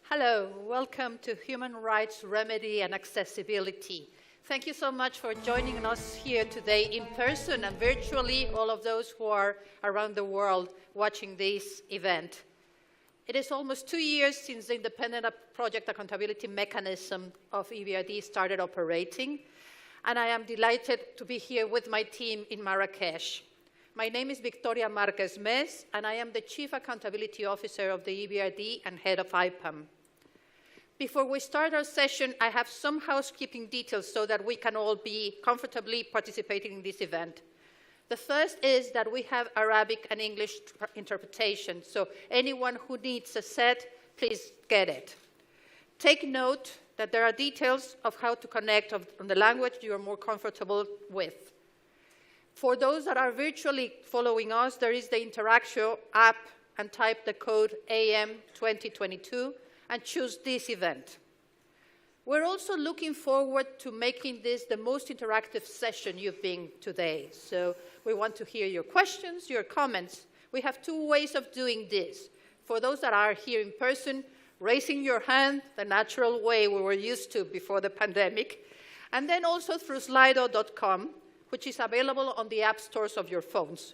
Hello, welcome to Human Rights, Remedy and Accessibility. Thank you so much for joining us here today in person and virtually, all of those who are around the world watching this event. It is almost 2 years since the Independent Project Accountability Mechanism of EBRD started operating, and I am delighted to be here with my team in Marrakesh. My name is Victoria Marquez-Mes, and I am the Chief Accountability Officer of the EBRD and Head of IPAM. Before we start our session, I have some housekeeping details so that we can all be comfortably participating in this event. The first is that we have Arabic and English interpretation, so anyone who needs a set, please get it. Take note that there are details of how to connect on the language you are more comfortable with. For those that are virtually following us, there is the Interactio app, and type the code AM2022 and choose this event. We're also looking forward to making this the most interactive session you've been today. So we want to hear your questions, your comments. We have two ways of doing this. For those that are here in person, raising your hand, the natural way we were used to before the pandemic, and then also through slido.com, which is available on the app stores of your phones.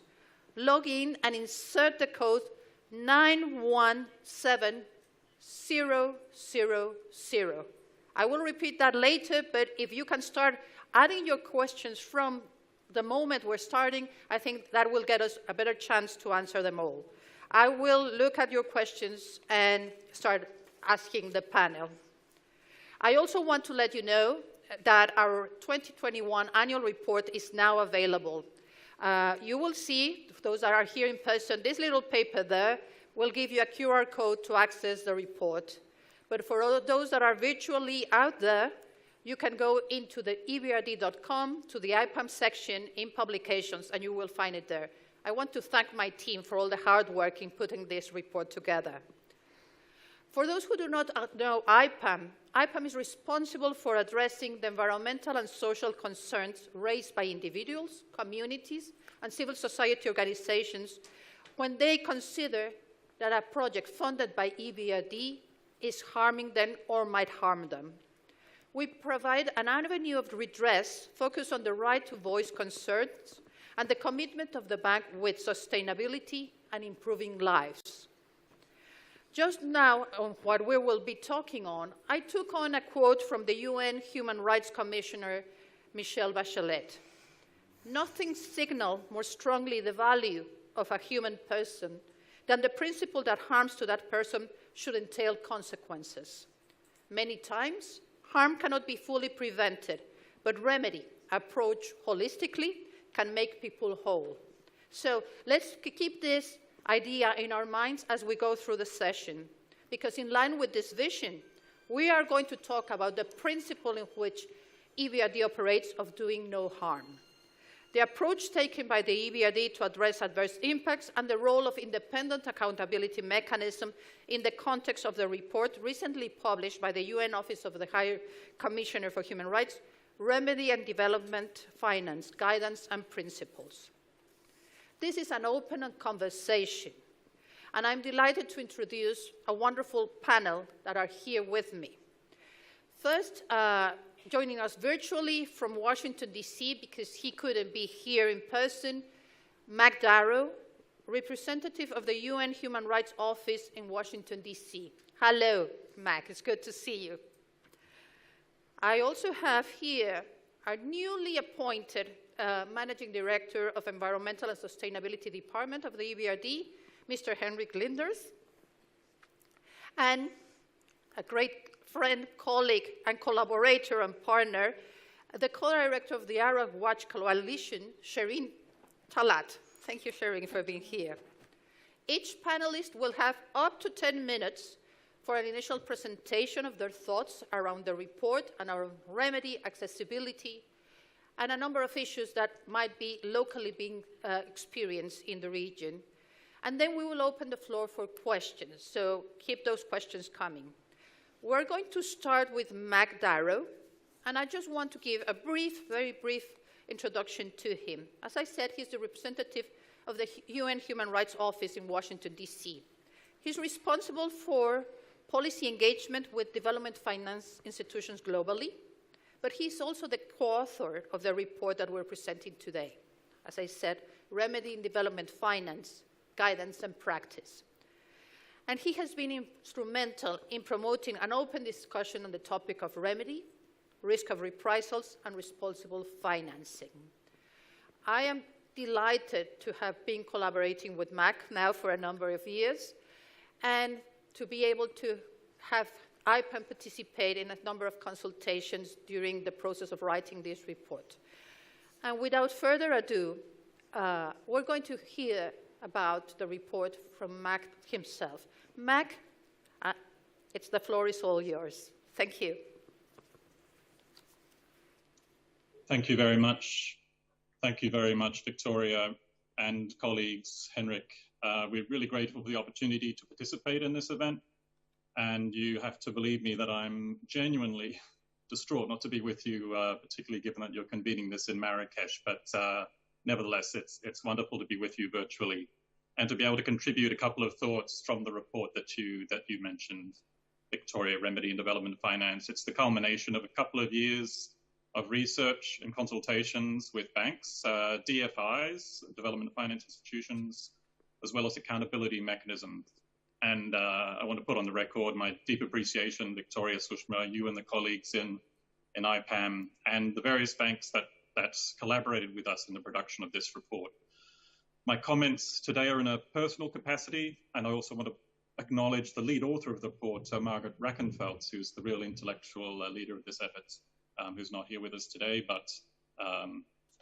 Log in and insert the code 917000. I will repeat that later, but if you can start adding your questions from the moment we're starting, I think that will get us a better chance to answer them all. I will look at your questions and start asking the panel. I also want to let you know that our 2021 annual report is now available. You will see, those that are here in person, this little paper there will give you a QR code to access the report. But for all those that are virtually out there, you can go into the EBRD.com to the IPAM'S section in publications, and you will find it there. I want to thank my team for all the hard work in putting this report together. For those who do not know IPAM is responsible for addressing the environmental and social concerns raised by individuals, communities, and civil society organizations when they consider that a project funded by EBRD is harming them or might harm them. We provide an avenue of redress focused on the right to voice concerns and the commitment of the bank with sustainability and improving lives. Just now, on what we will be talking on, I took on a quote from the UN Human Rights Commissioner, Michelle Bachelet. Nothing signals more strongly the value of a human person than the principle that harms to that person should entail consequences. Many times, harm cannot be fully prevented, but remedy, approached holistically, can make people whole. So let's keep this idea in our minds as we go through the session, because in line with this vision, we are going to talk about the principle in which EBRD operates of doing no harm, the approach taken by the EBRD to address adverse impacts, and the role of independent accountability mechanism in the context of the report recently published by the UN Office of the High Commissioner for Human Rights, Remedy and Development Finance, Guidance and Principles. This is an open conversation, and I'm delighted to introduce a wonderful panel that are here with me. First, joining us virtually from Washington, D.C., because he couldn't be here in person, Mac Darrow, representative of the UN Human Rights Office in Washington, D.C. Hello, Mac. It's good to see you. I also have here our newly appointed Managing Director of Environmental and Sustainability Department of the EBRD, Mr. Henrik Linders, and a great friend, colleague, and collaborator and partner, the co-director of the Arab Watch Coalition, Shireen Talat. Thank you, Shireen, for being here. Each panelist will have up to 10 minutes for an initial presentation of their thoughts around the report and our remedy, accessibility, and a number of issues that might be locally being experienced in the region. And then we will open the floor for questions, so keep those questions coming. We're going to start with Mac Darrow, and I just want to give a brief, very brief introduction to him. As I said, he's the representative of the UN Human Rights Office in Washington, D.C. He's responsible for policy engagement with development finance institutions globally, but he's also the co-author of the report that we're presenting today. As I said, Remedy in Development Finance, Guidance and Practice. And he has been instrumental in promoting an open discussion on the topic of remedy, risk of reprisals, and responsible financing. I am delighted to have been collaborating with MAC now for a number of years, and to be able to have IPAM participate in a number of consultations during the process of writing this report. And without further ado, we're going to hear about the report from MAC himself. MAC, the floor is all yours. Thank you. Thank you very much. Thank you very much, Victoria and colleagues, Henrik. We're really grateful for the opportunity to participate in this event. And you have to believe me that I'm genuinely distraught not to be with you, particularly given that you're convening this in Marrakesh. But nevertheless, it's wonderful to be with you virtually and to be able to contribute a couple of thoughts from the report that you mentioned, Victoria, Remedy and Development Finance. It's the culmination of a couple of years of research and consultations with banks, DFIs, development finance institutions, as well as accountability mechanisms. And I want to put on the record my deep appreciation, Victoria, Sushma, you and the colleagues in IPAM, and the various banks that collaborated with us in the production of this report. My comments today are in a personal capacity, and I also want to acknowledge the lead author of the report, Margaret Rackenfeld, who's the real intellectual leader of this effort, who's not here with us today, but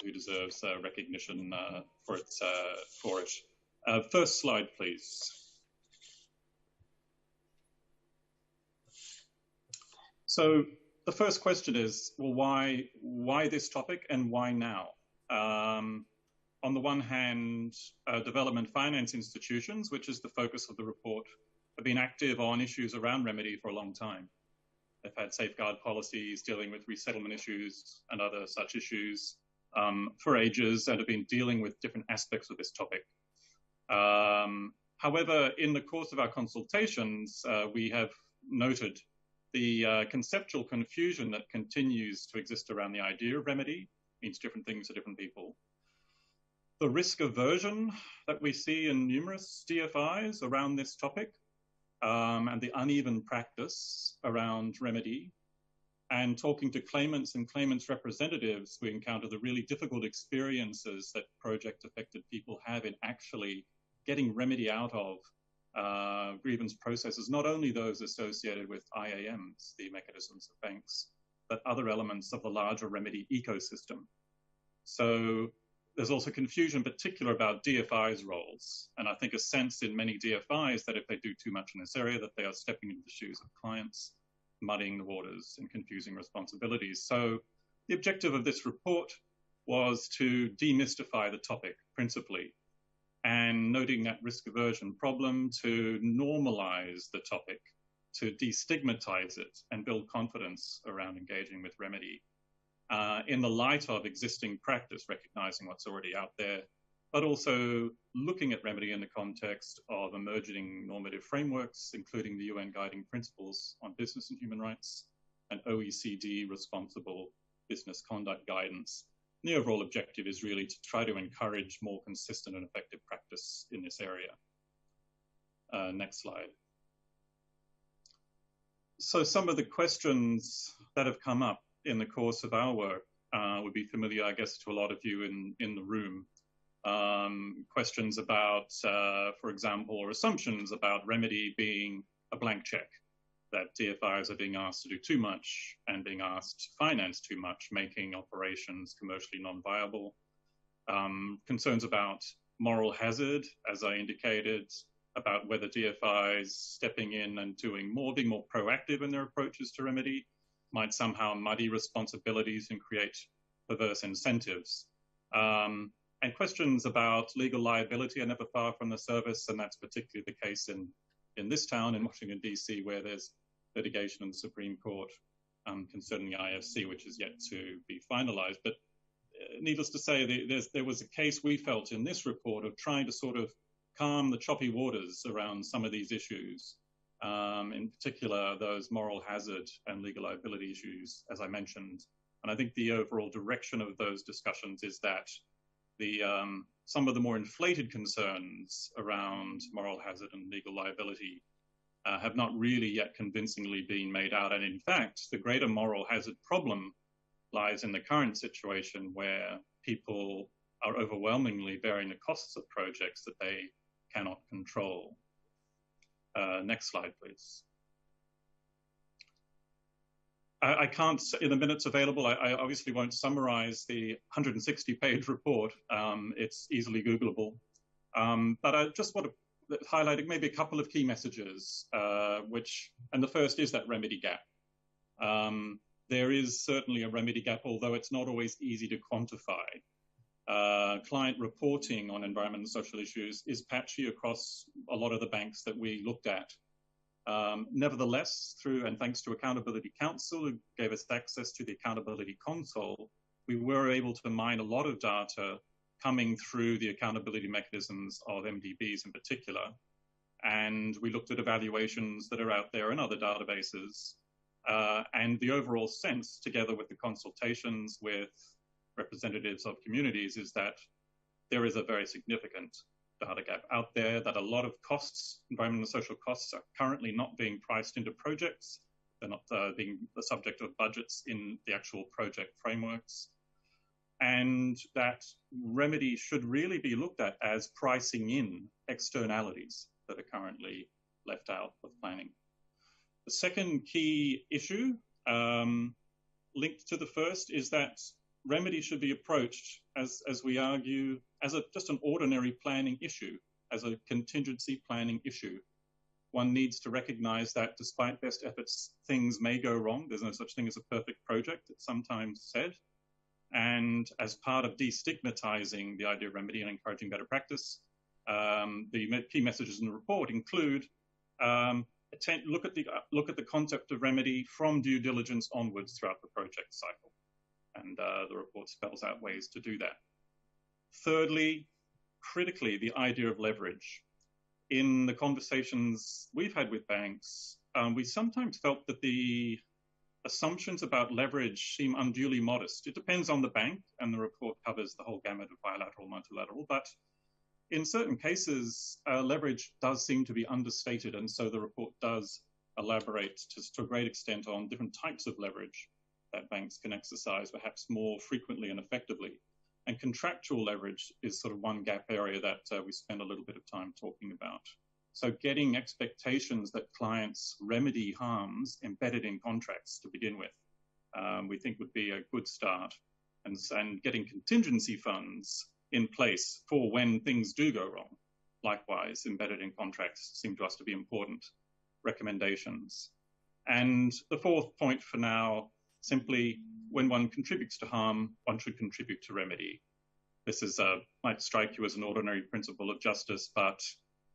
who deserves recognition for it. First slide, please. So the first question is, well, why this topic and why now? On the one hand, development finance institutions, which is the focus of the report, have been active on issues around remedy for a long time. They've had safeguard policies dealing with resettlement issues and other such issues for ages, and have been dealing with different aspects of this topic. However, in the course of our consultations, we have noted the conceptual confusion that continues to exist around the idea of remedy, means different things to different people. The risk aversion that we see in numerous DFIs around this topic, and the uneven practice around remedy. And talking to claimants and claimants' representatives, we encounter the really difficult experiences that project-affected people have in actually getting remedy out of grievance processes, not only those associated with IAMs, the mechanisms of banks, but other elements of the larger remedy ecosystem. So there's also confusion, in particular, about DFI's roles. And I think a sense in many DFIs that if they do too much in this area, that they are stepping into the shoes of clients, muddying the waters and confusing responsibilities. So the objective of this report was to demystify the topic, principally, and noting that risk aversion problem, to normalize the topic, to destigmatize it and build confidence around engaging with remedy in the light of existing practice, recognizing what's already out there, but also looking at remedy in the context of emerging normative frameworks, including the UN Guiding Principles on Business and Human Rights and OECD Responsible Business Conduct Guidance. And the overall objective is really to try to encourage more consistent and effective practice in this area. Next slide. So some of the questions that have come up in the course of our work would be familiar, I guess, to a lot of you in the room. Questions about, for example, or assumptions about remedy being a blank check, that DFIs are being asked to do too much and being asked to finance too much, making operations commercially non-viable. Concerns about moral hazard, as I indicated, about whether DFIs stepping in and doing more, being more proactive in their approaches to remedy, might somehow muddy responsibilities and create perverse incentives. And questions about legal liability are never far from the service, and that's particularly the case in this town, in Washington, D.C., where there's litigation in the Supreme Court concerning the IFC, which is yet to be finalized. But needless to say, there was a case we felt in this report of trying to sort of calm the choppy waters around some of these issues in particular those moral hazard and legal liability issues, as I mentioned. And I think the overall direction of those discussions is that some of the more inflated concerns around moral hazard and legal liability have not really yet convincingly been made out. And in fact, the greater moral hazard problem lies in the current situation where people are overwhelmingly bearing the costs of projects that they cannot control. Next slide, please. I can't, in the minutes available, I obviously won't summarize the 160-page report. It's easily Googleable. But I just want to highlight maybe a couple of key messages, and the first is that remedy gap. There is certainly a remedy gap, although it's not always easy to quantify. Client reporting on environmental and social issues is patchy across a lot of the banks that we looked at. Nevertheless, through and thanks to Accountability Council, who gave us access to the Accountability Console, we were able to mine a lot of data coming through the accountability mechanisms of MDBs in particular. And we looked at evaluations that are out there in other databases. And the overall sense, together with the consultations with representatives of communities, is that there is a very significant data gap out there, that a lot of costs, environmental and social costs, are currently not being priced into projects. They're not being the subject of budgets in the actual project frameworks. And that remedy should really be looked at as pricing in externalities that are currently left out of planning. The second key issue linked to the first is that remedy should be approached, as we argue, as just an ordinary planning issue, as a contingency planning issue. One needs to recognize that despite best efforts, things may go wrong. There's no such thing as a perfect project, it's sometimes said. And as part of destigmatizing the idea of remedy and encouraging better practice, the key messages in the report include look at the concept of remedy from due diligence onwards throughout the project cycle. And the report spells out ways to do that. Thirdly, critically, the idea of leverage. In the conversations we've had with banks, we sometimes felt that the assumptions about leverage seem unduly modest. It depends on the bank, and the report covers the whole gamut of bilateral, multilateral, but in certain cases, leverage does seem to be understated, and so the report does elaborate to a great extent on different types of leverage that banks can exercise perhaps more frequently and effectively. And contractual leverage is sort of one gap area that we spend a little bit of time talking about. So getting expectations that clients remedy harms embedded in contracts to begin with, we think would be a good start. And getting contingency funds in place for when things do go wrong, likewise, embedded in contracts seem to us to be important recommendations. And the fourth point for now, simply, when one contributes to harm, one should contribute to remedy. This might strike you as an ordinary principle of justice, but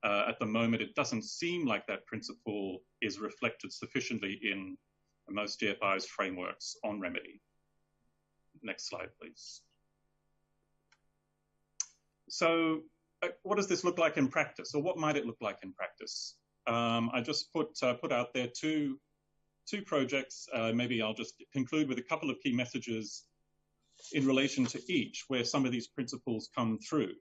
at the moment, it doesn't seem like that principle is reflected sufficiently in most DFI's frameworks on remedy. Next slide, please. So what does this look like in practice, or what might it look like in practice? I just put out there two projects. Maybe I'll just conclude with a couple of key messages in relation to each, where some of these principles come through.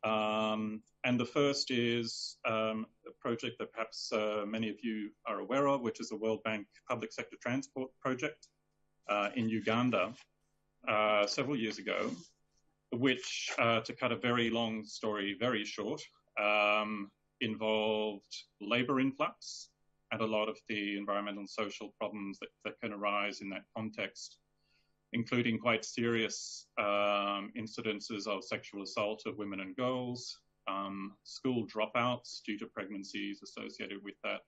And the first is a project that perhaps many of you are aware of, which is a World Bank public sector transport project in Uganda several years ago, which, to cut a very long story very short, involved labor influx and a lot of the environmental and social problems that can arise in that context, including quite serious incidences of sexual assault of women and girls, school dropouts due to pregnancies associated with that,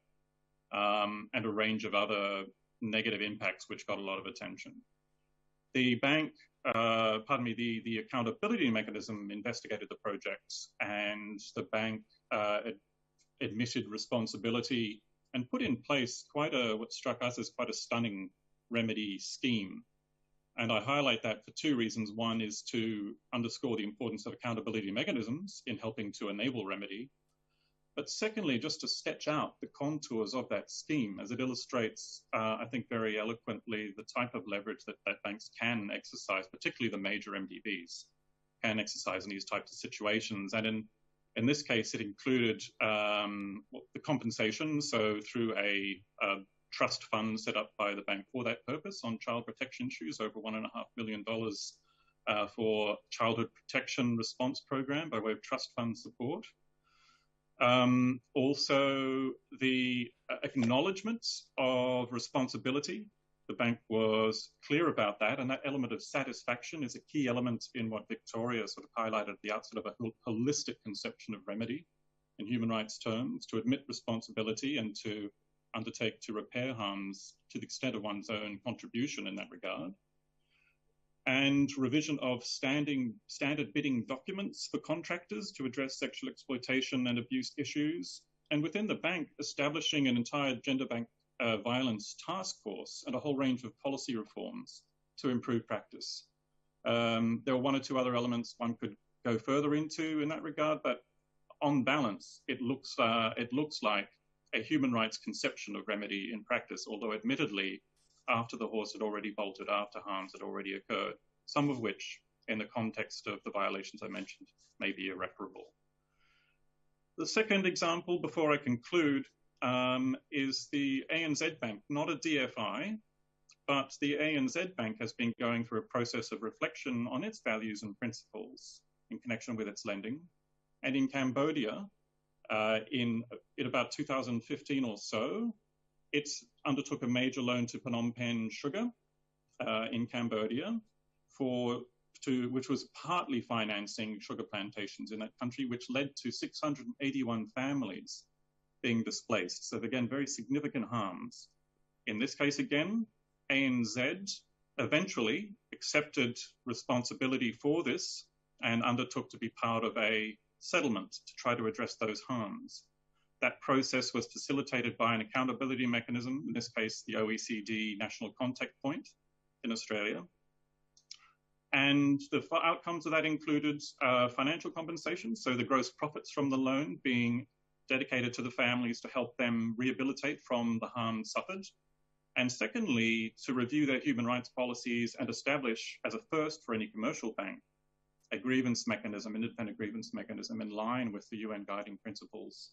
and a range of other negative impacts which got a lot of attention. The bank, the accountability mechanism investigated the project, and the bank admitted responsibility and put in place what struck us as quite a stunning remedy scheme. And I highlight that for two reasons. One is to underscore the importance of accountability mechanisms in helping to enable remedy. But secondly, just to sketch out the contours of that scheme as it illustrates, I think very eloquently, the type of leverage that banks can exercise, particularly the major MDBs, can exercise in these types of situations. And in this case, it included the compensation, so through a trust fund set up by the bank for that purpose on child protection issues, over $1.5 million for childhood protection response program by way of trust fund support. Also, the acknowledgement of responsibility. The bank was clear about that, and that element of satisfaction is a key element in what Victoria sort of highlighted at the outset of a holistic conception of remedy in human rights terms, to admit responsibility and to undertake to repair harms to the extent of one's own contribution in that regard. And revision of standard bidding documents for contractors to address sexual exploitation and abuse issues. And within the bank, establishing an entire gender violence task force and a whole range of policy reforms to improve practice. There are one or two other elements one could go further into in that regard, but on balance, it looks like a human rights conception of remedy in practice, although admittedly, after the horse had already bolted, after harms had already occurred, some of which, in the context of the violations I mentioned, may be irreparable. The second example, before I conclude, is the ANZ Bank, not a DFI, but the ANZ Bank has been going through a process of reflection on its values and principles in connection with its lending. And in Cambodia, in about 2015 or so, it undertook a major loan to Phnom Penh Sugar in Cambodia, which was partly financing sugar plantations in that country, which led to 681 families being displaced. So again, very significant harms. In this case, again, ANZ eventually accepted responsibility for this and undertook to be part of a settlement to try to address those harms. That process was facilitated by an accountability mechanism, in this case, the OECD National Contact Point in Australia. And the outcomes of that included financial compensation, so the gross profits from the loan being dedicated to the families to help them rehabilitate from the harm suffered. And secondly, to review their human rights policies and establish, as a first for any commercial bank, a grievance mechanism, independent grievance mechanism in line with the UN guiding principles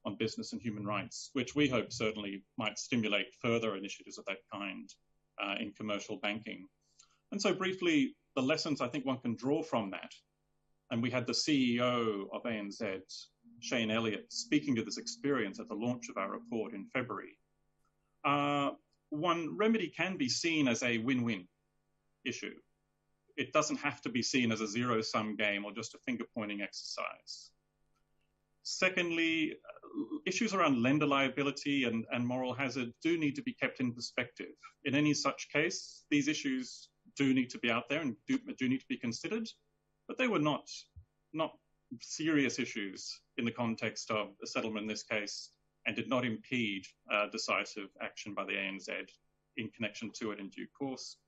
on business and human rights, which we hope certainly might stimulate further initiatives of that kind in commercial banking. And so briefly, the lessons I think one can draw from that, and we had the CEO of ANZ, Shane Elliott, speaking to this experience at the launch of our report in February. One, remedy can be seen as a win-win issue. It doesn't have to be seen as a zero-sum game or just a finger-pointing exercise. Secondly, issues around lender liability and moral hazard do need to be kept in perspective. In any such case, these issues do need to be out there and do need to be considered, but they were not serious issues in the context of a settlement in this case and did not impede decisive action by the ANZ in connection to it in due course.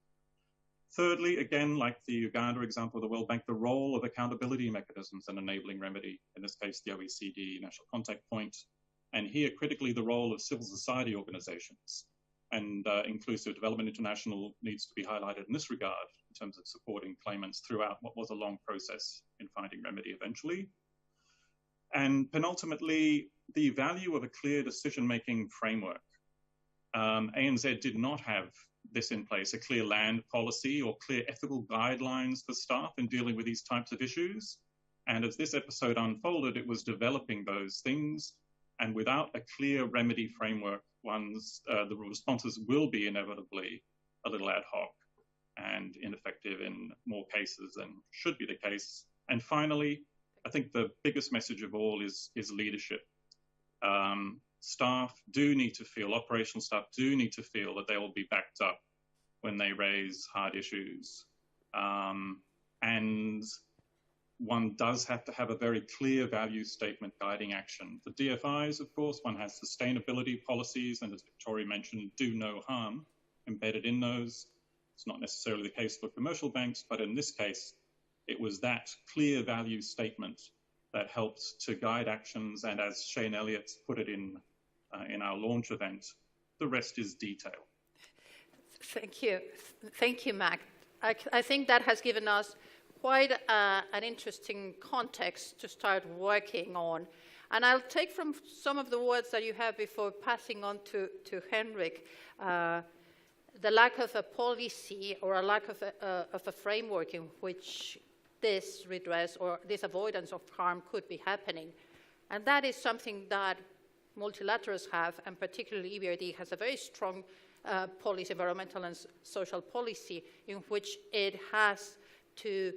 Thirdly, again, like the Uganda example of the World Bank, the role of accountability mechanisms and enabling remedy, in this case, the OECD National Contact Point, and here critically the role of civil society organizations. And Inclusive Development International needs to be highlighted in this regard in terms of supporting claimants throughout what was a long process in finding remedy eventually. And penultimately, the value of a clear decision-making framework. ANZ did not have this in place, a clear land policy or clear ethical guidelines for staff in dealing with these types of issues. And as this episode unfolded, it was developing those things. And without a clear remedy framework, the responses will be inevitably a little ad hoc and ineffective in more cases than should be the case. And finally, I think the biggest message of all is leadership. Staff do need to feel, operational staff do need to feel that they will be backed up when they raise hard issues. And one does have to have a very clear value statement guiding action. For DFIs, of course, one has sustainability policies, and as Victoria mentioned, do no harm embedded in those. It's not necessarily the case for commercial banks, but in this case, it was that clear value statement that helps to guide actions. And as Shane Elliott put it in our launch event, the rest is detail. Thank you. Thank you, Mac. I think that has given us quite an interesting context to start working on. And I'll take from some of the words that you have before passing on to Henrik, the lack of a policy or a lack of a framework in which this redress or this avoidance of harm could be happening. And that is something that multilaterals have, and particularly EBRD has a very strong policy, environmental and social policy, in which it has to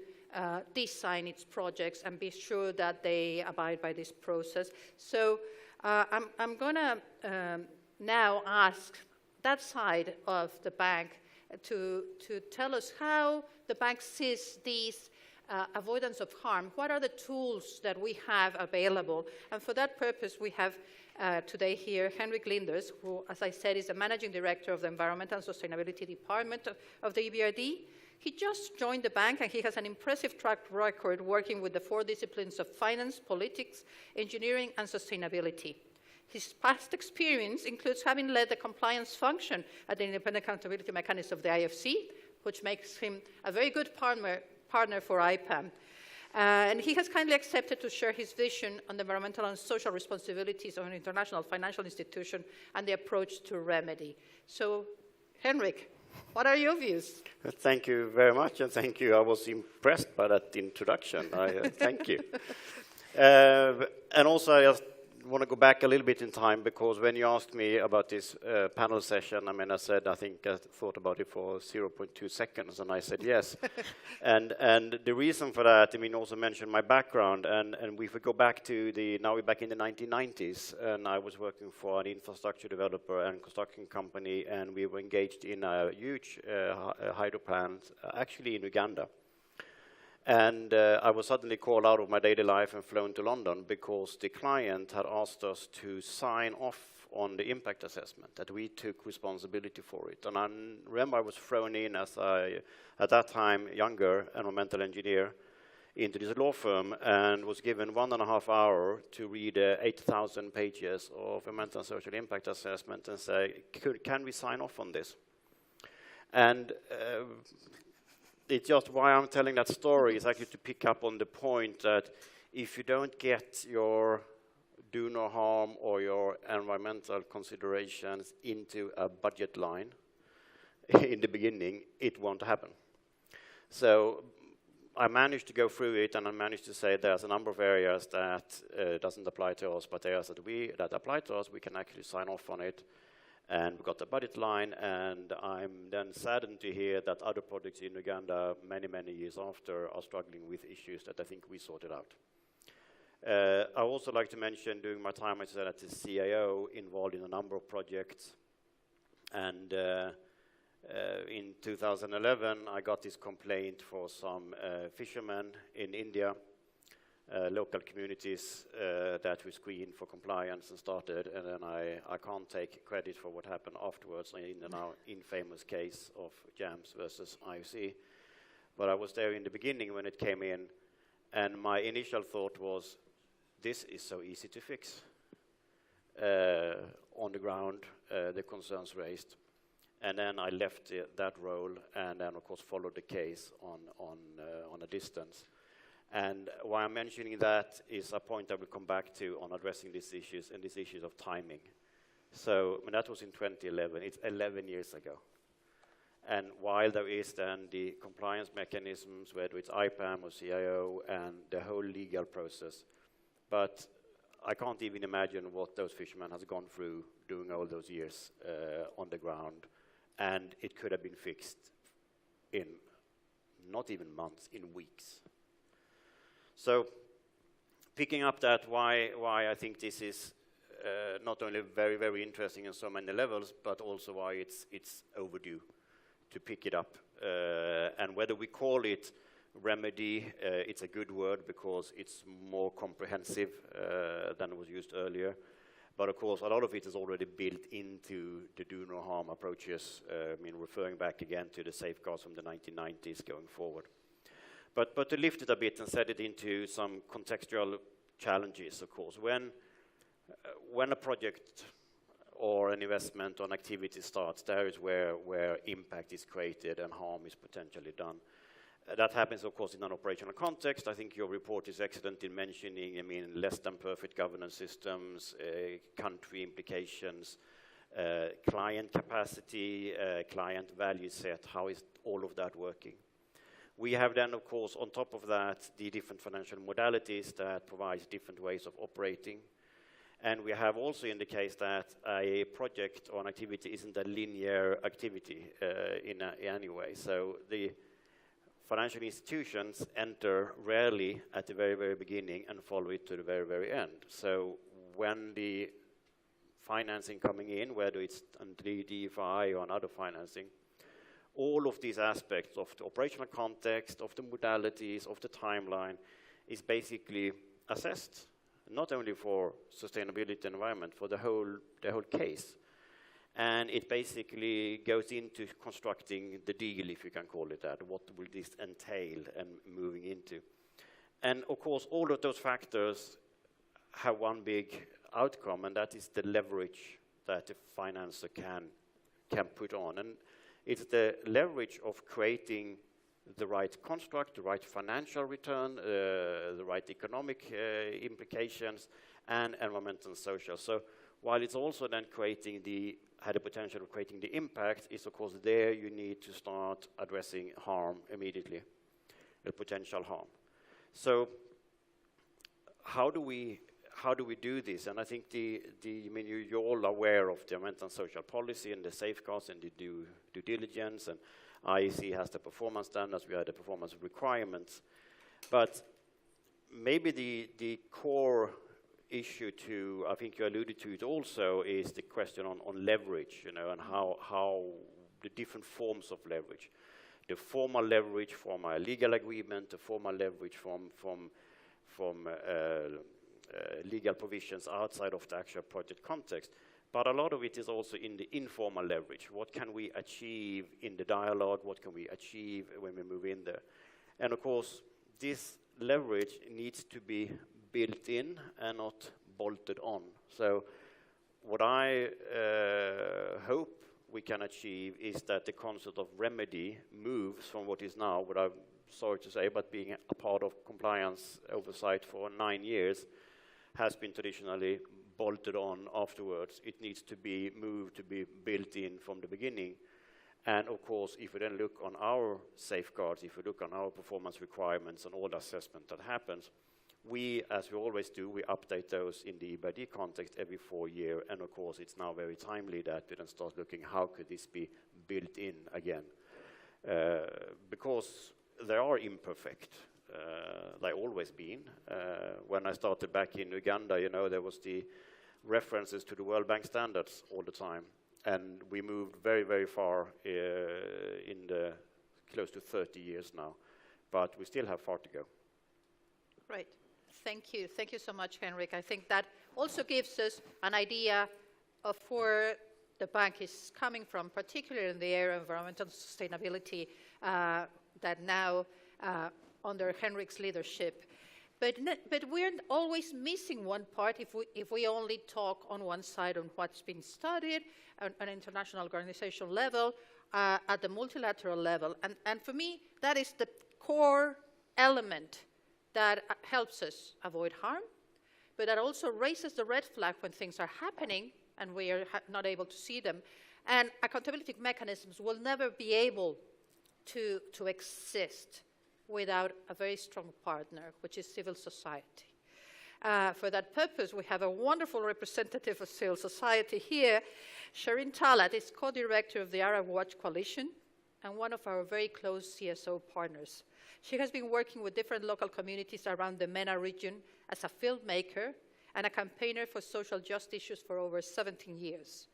design its projects and be sure that they abide by this process. So I'm going to now ask that side of the bank to tell us how the bank sees these avoidance of harm. What are the tools that we have available? And for that purpose, we have today here Henrik Linders, who, as I said, is the Managing Director of the Environmental and Sustainability Department of the EBRD. He just joined the bank, and he has an impressive track record working with the 4 disciplines of finance, politics, engineering, and sustainability. His past experience includes having led the compliance function at the Independent Accountability Mechanism of the IFC, which makes him a very good partner for IPAM. And he has kindly accepted to share his vision on the environmental and social responsibilities of an international financial institution and the approach to remedy. So, Henrik, what are your views? Thank you very much, and thank you. I was impressed by that introduction. Thank you. And also, I just want to go back a little bit in time, because when you asked me about this panel session, I mean, I thought about it for 0.2 seconds, and I said yes. and the reason for that, I mean, also mentioned my background, and if we go back to now we're back in the 1990s, and I was working for an infrastructure developer and construction company, and we were engaged in a huge hydro plant, actually in Uganda. And I was suddenly called out of my daily life and flown to London because the client had asked us to sign off on the impact assessment, that we took responsibility for it. And I remember I was thrown in as at that time, younger environmental engineer into this law firm, and was given 1.5 hours to read 8,000 pages of environmental and social impact assessment and say, can we sign off on this? And it's just why I'm telling that story is actually to pick up on the point that if you don't get your do no harm or your environmental considerations into a budget line in the beginning, it won't happen. So I managed to go through it, and I managed to say there's a number of areas that doesn't apply to us, but areas that apply to us, we can actually sign off on it. And we got the budget line, and I'm then saddened to hear that other projects in Uganda, many, many years after, are struggling with issues that I think we sorted out. I also like to mention, during my time as the CIO, involved in a number of projects. And in 2011, I got this complaint for some fishermen in India, local communities that we screened for compliance and started, and then I can't take credit for what happened afterwards in the now infamous case of JAMS versus IOC. But I was there in the beginning when it came in, and my initial thought was, this is so easy to fix. On the ground, the concerns raised. And then I left that role, and then of course followed the case on a distance. And why I'm mentioning that is a point I will come back to on addressing these issues, and these issues of timing. So when that was in 2011, it's 11 years ago. And while there is then the compliance mechanisms, whether it's IPAM or CIO, and the whole legal process, but I can't even imagine what those fishermen has gone through during all those years on the ground. And it could have been fixed in not even months, in weeks. So, picking up that, why I think this is not only very, very interesting on so many levels, but also why it's overdue to pick it up. And whether we call it remedy, it's a good word because it's more comprehensive than was used earlier. But of course, a lot of it is already built into the do no harm approaches, I mean, referring back again to the safeguards from the 1990s going forward. But to lift it a bit and set it into some contextual challenges, of course. When a project or an investment or an activity starts, there is where impact is created and harm is potentially done. That happens, of course, in an operational context. I think your report is excellent in mentioning, I mean, less than perfect governance systems, country implications, client capacity, client value set. How is all of that working? We have then, of course, on top of that, the different financial modalities that provide different ways of operating. And we have also in the case that a project or an activity isn't a linear activity in any way. So the financial institutions enter rarely at the very, very beginning and follow it to the very, very end. So when the financing coming in, whether it's the DFI or another financing, all of these aspects of the operational context, of the modalities, of the timeline is basically assessed, not only for sustainability and environment, for the whole case. And it basically goes into constructing the deal, if you can call it that. What will this entail and moving into? And of course, all of those factors have one big outcome, and that is the leverage that the financer can put on. And it's the leverage of creating the right construct, the right financial return, the right economic implications, and environmental and social. So while it's also then had the potential of creating the impact, is of course there you need to start addressing harm immediately, the potential harm. So how do we do this? And I think I mean, you're all aware of the environmental and social policy and the safeguards and the due diligence, and IEC has the performance standards, we have the performance requirements. But maybe the core issue to, I think you alluded to it also, is the question on leverage, you know, and how the different forms of leverage. The formal leverage from a legal agreement, the formal leverage from legal provisions outside of the actual project context. But a lot of it is also in the informal leverage. What can we achieve in the dialogue? What can we achieve when we move in there? And of course, this leverage needs to be built in and not bolted on. So what I hope we can achieve is that the concept of remedy moves from what is now, what I'm sorry to say, but being a part of compliance oversight for 9 years, has been traditionally bolted on afterwards. It needs to be moved, to be built in from the beginning. And of course, if we then look on our safeguards, if we look on our performance requirements and all the assessment that happens, we, as we always do, we update those in the EBRD context every 4 years. And of course, it's now very timely that we then start looking how could this be built in again. Because they are imperfect. They always been. When I started back in Uganda, you know, there was the references to the World Bank standards all the time. And we moved very, very far in the close to 30 years now. But we still have far to go. Right. Thank you. Thank you so much, Henrik. I think that also gives us an idea of where the bank is coming from, particularly in the area of environmental sustainability that now under Henrik's leadership. But we're always missing one part if we only talk on one side on what's been studied on an international organization level, at the multilateral level. And for me, that is the core element that helps us avoid harm, but that also raises the red flag when things are happening and we are not able to see them. And accountability mechanisms will never be able to exist without a very strong partner, which is civil society. For that purpose, we have a wonderful representative of civil society here. Shireen Talat is co-director of the Arab Watch Coalition and one of our very close CSO partners. She has been working with different local communities around the MENA region as a filmmaker and a campaigner for social justice issues for over 17 years.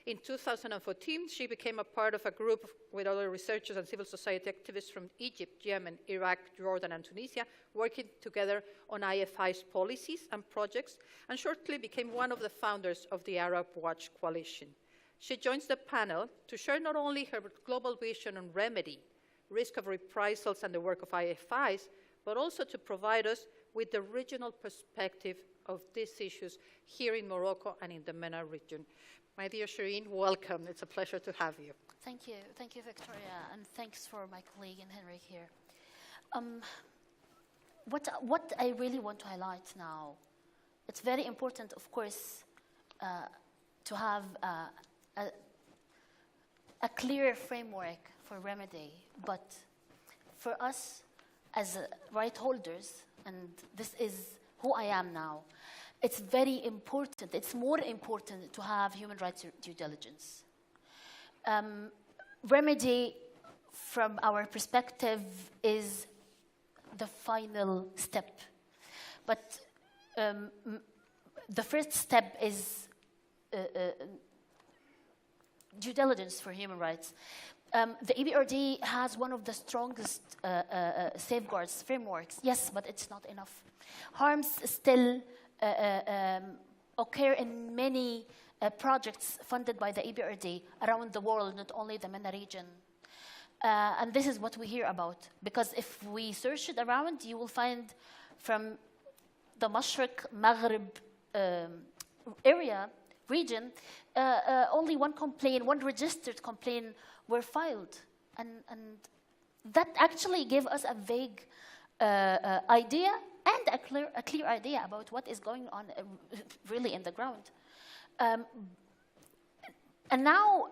In 2014, she became a part of a group with other researchers and civil society activists from Egypt, Yemen, Iraq, Jordan, and Tunisia, working together on IFI's policies and projects, and shortly became one of the founders of the Arab Watch Coalition. She joins the panel to share not only her global vision on remedy, risk of reprisals, and the work of IFIs, but also to provide us with the regional perspective of these issues here in Morocco and in the MENA region. My dear Shireen, welcome. It's a pleasure to have you. Thank you, Victoria, and thanks for my colleague and Henrik here. What I really want to highlight now, it's very important, of course, to have a clear framework for remedy, but for us as right holders, and this is who I am now, it's very important, it's more important to have human rights due diligence. Remedy, from our perspective, is the final step. But the first step is due diligence for human rights. The EBRD has one of the strongest safeguards frameworks, yes, but it's not enough. Harms still occur in many projects funded by the EBRD around the world, not only the MENA region. And this is what we hear about, because if we search it around, you will find from the Mashriq, Maghrib region, only one registered complaint were filed. And that actually gave us a vague idea and a clear idea about what is going on really in the ground. And now,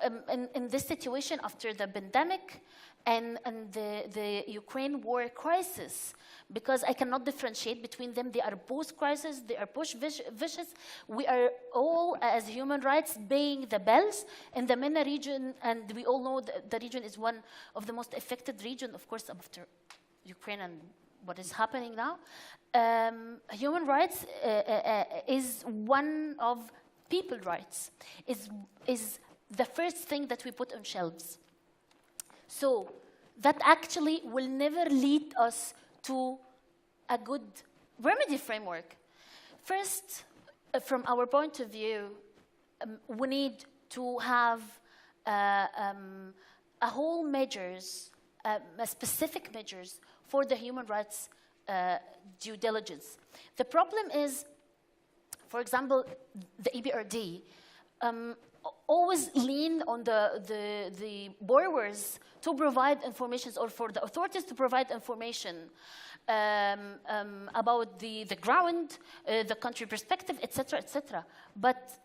in this situation, after the pandemic and the Ukraine war crisis, because I cannot differentiate between them, they are both crises, they are both vicious. We are all, as human rights, paying the bills in the MENA region, and we all know that the region is one of the most affected regions, of course, after Ukraine and what is happening now. Human rights is one of people's rights, is the first thing that we put on shelves. So that actually will never lead us to a good remedy framework. First, from our point of view, we need to have a whole measures, specific measures for the human rights due diligence. The problem is, for example, the EBRD always lean on the borrowers to provide information, or for the authorities to provide information about the ground, the country perspective, etc., etc. But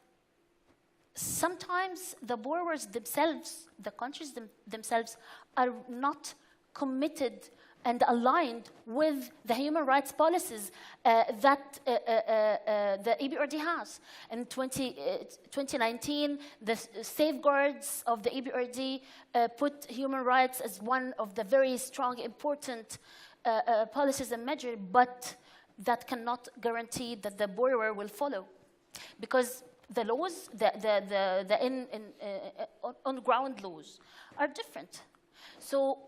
sometimes the borrowers themselves, the countries themselves, are not committed and aligned with the human rights policies that the EBRD has. In 2019, the safeguards of the EBRD put human rights as one of the very strong, important policies and measures, but that cannot guarantee that the borrower will follow. Because the laws, the on-ground laws are different. So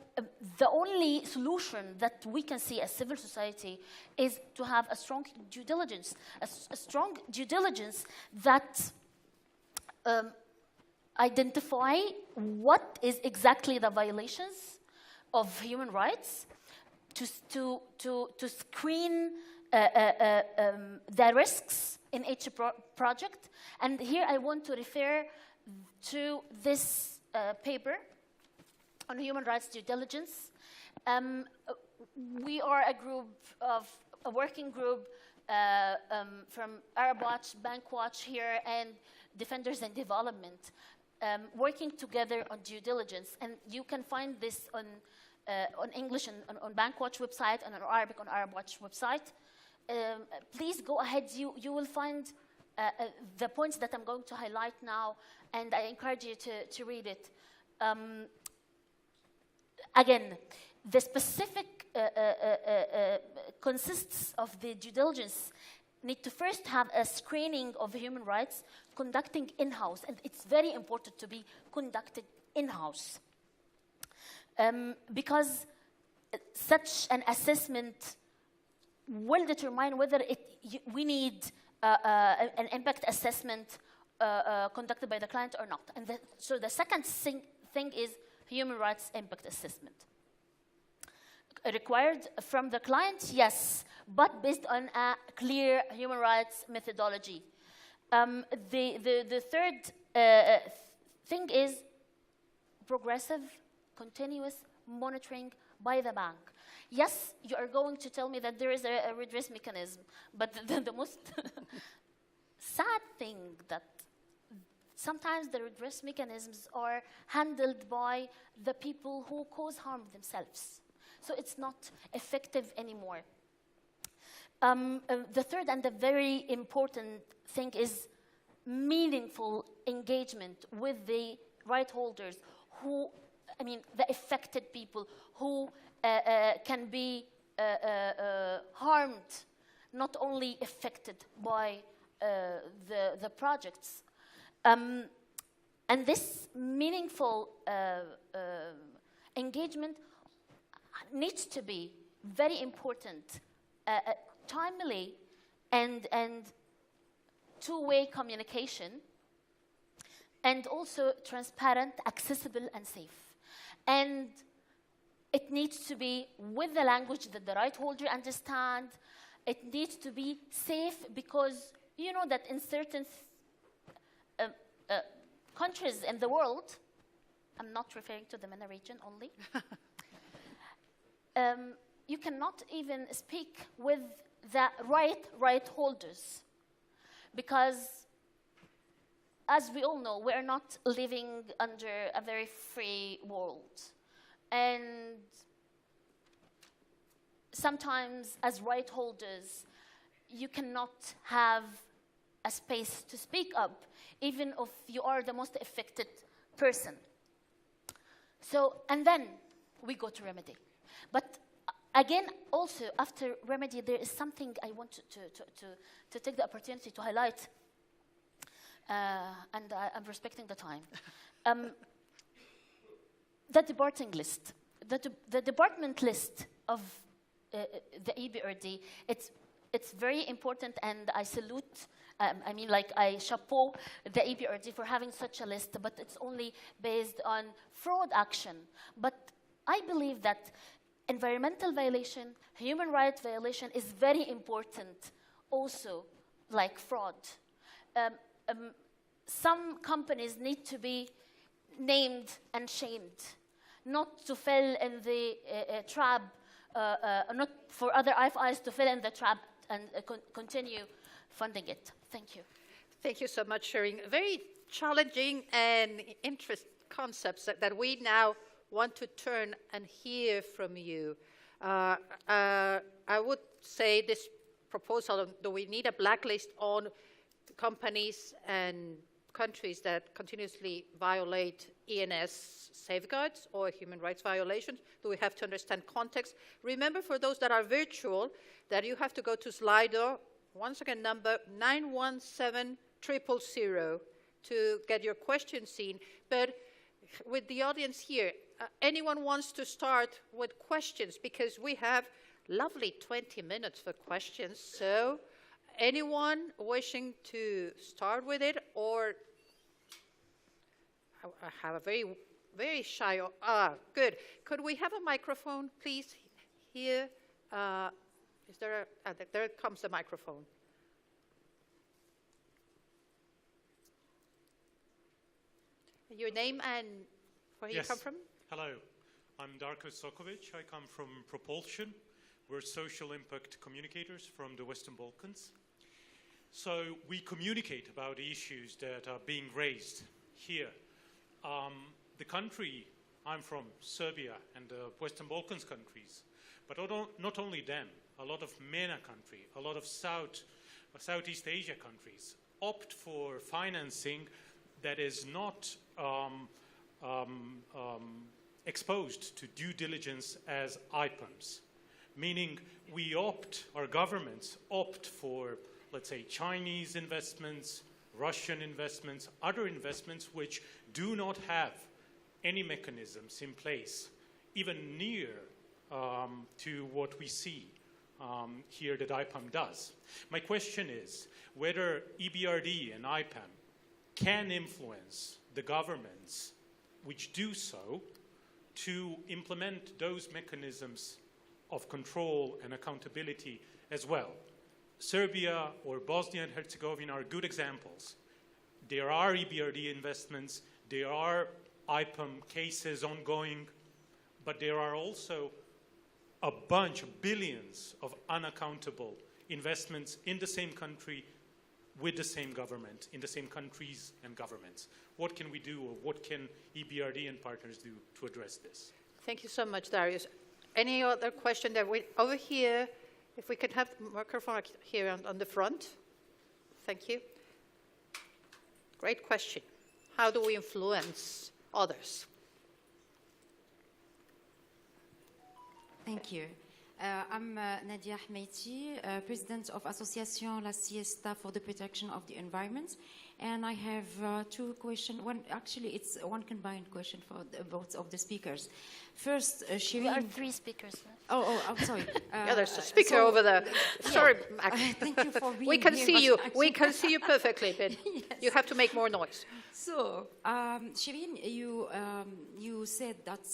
the only solution that we can see as civil society is to have a strong due diligence, a strong due diligence that identify what is exactly the violations of human rights, to screen the risks in each project. And here I want to refer to this paper on human rights due diligence. We are a working group from Arab Watch, Bank Watch here, and Defenders in Development, working together on due diligence. And you can find this on English and on Bank Watch website, and on Arabic on Arab Watch website. Please go ahead. You will find the points that I'm going to highlight now, and I encourage you to read it. Again, the specific consists of the due diligence need to first have a screening of human rights conducting in-house, and it's very important to be conducted in-house. Because such an assessment will determine whether we need an impact assessment conducted by the client or not. And so the second thing is human rights impact assessment. required from the client? Yes, but based on a clear human rights methodology. The third thing is progressive, continuous monitoring by the bank. Yes, you are going to tell me that there is a redress mechanism, but the most sad thing that sometimes the redress mechanisms are handled by the people who cause harm themselves. So it's not effective anymore. The third and the very important thing is meaningful engagement with the right holders who, the affected people who can be harmed, not only affected by the projects. And this meaningful engagement needs to be very important, timely and two-way communication, and also transparent, accessible, and safe. And it needs to be with the language that the right holder understands. It needs to be safe because you know that in certain countries in the world, I'm not referring to the MENA region only, you cannot even speak with the right holders because, as we all know, we're not living under a very free world. And sometimes, as right holders, you cannot have a space to speak up, even if you are the most affected person. So, and then we go to remedy. But again, also after remedy, there is something I want to take the opportunity to highlight, and I'm respecting the time. The departing list, the department list of the EBRD, it's very important, and I salute, I chapeau the EBRD for having such a list, but it's only based on fraud action. But I believe that environmental violation, human rights violation is very important also, like fraud. Some companies need to be named and shamed, not to fall in the trap, not for other IFIs to fall in the trap and continue funding it. Thank you. Thank you so much, sharing very challenging and interesting concepts that we now want to turn and hear from you. I would say this proposal, do we need a blacklist on companies and countries that continuously violate ENS safeguards or human rights violations? Do we have to understand context? Remember, for those that are virtual, that you have to go to Slido, once again, number 917000 to get your question seen. But with the audience here, anyone wants to start with questions, because we have lovely 20 minutes for questions. So anyone wishing to start with it, or I have a very, very shy, good. Could we have a microphone, please, here? Is there there comes the microphone. Your name and where you come from? Hello, I'm Darko Sokovic. I come from Propulsion. We're social impact communicators from the Western Balkans. So we communicate about the issues that are being raised here. The country I'm from, Serbia, and the Western Balkans countries, but not only them, a lot of MENA country, a lot of Southeast Asia countries opt for financing that is not exposed to due diligence as IPAM'S, meaning our governments opt for, let's say, Chinese investments, Russian investments, other investments which do not have any mechanisms in place, even near to what we see here that IPAM does. My question is whether EBRD and IPAM can influence the governments which do so to implement those mechanisms of control and accountability as well. Serbia or Bosnia and Herzegovina are good examples. There are EBRD investments, there are IPAM cases ongoing, but there are also a bunch of billions of unaccountable investments in the same country with the same government, in the same countries and governments. What can we do, or what can EBRD and partners do to address this? Thank you so much, Darius. Any other question that over here, if we could have the microphone here on the front. Thank you. Great question. How do we influence others? Thank you. I'm Nadia Ahmeti, President of Association La Siesta for the Protection of the Environment. And I have two questions. One, actually, it's one combined question for both of the speakers. First, Shireen. We are three speakers. I'm sorry. Yeah, there's a speaker over there. Sorry, Mac. Thank you for being We can here, see but you. actually- We can see you perfectly, but you have to make more noise. So, Shireen, you said that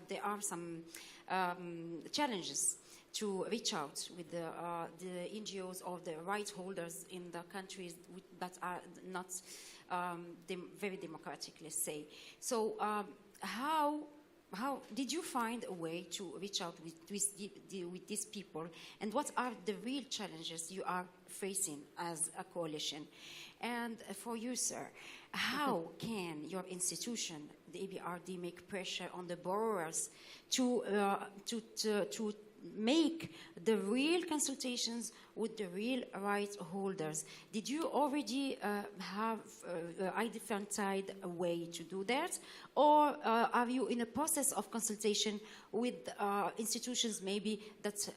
there are some challenges to reach out with the NGOs or the rights holders in the countries that are not very democratic, let's say. So how did you find a way to reach out with these people, and what are the real challenges you are facing as a coalition? And for you, sir, how can your institution, the EBRD, make pressure on the borrowers to make the real consultations with the real rights holders? Did you already have identified a way to do that? Or are you in a process of consultation with institutions maybe that